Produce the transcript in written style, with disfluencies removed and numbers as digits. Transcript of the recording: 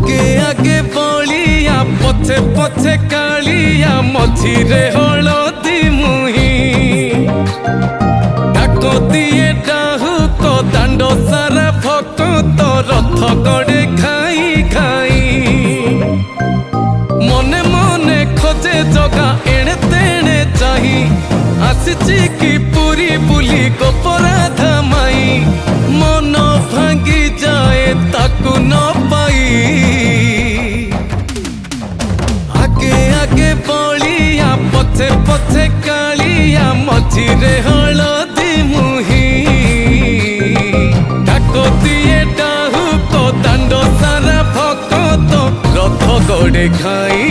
आगे आगे बलिया पछे पछे कालिया मझिरे हलदी मुही डाक दिए डाहुक दांड सारा भक्त रथ गड़े खाई खाई मने मने खोजे जगा एणे तेणे चाही आसिची कि पुरी बुली गोपराधा माई मन भांगी जाए ताकू न पाई आगे आगे बलिया पछे पछे कालिया मझिरे हलदी मुही डाक दिए डाहुक दांड सारा भक्त रथ गड़े खाई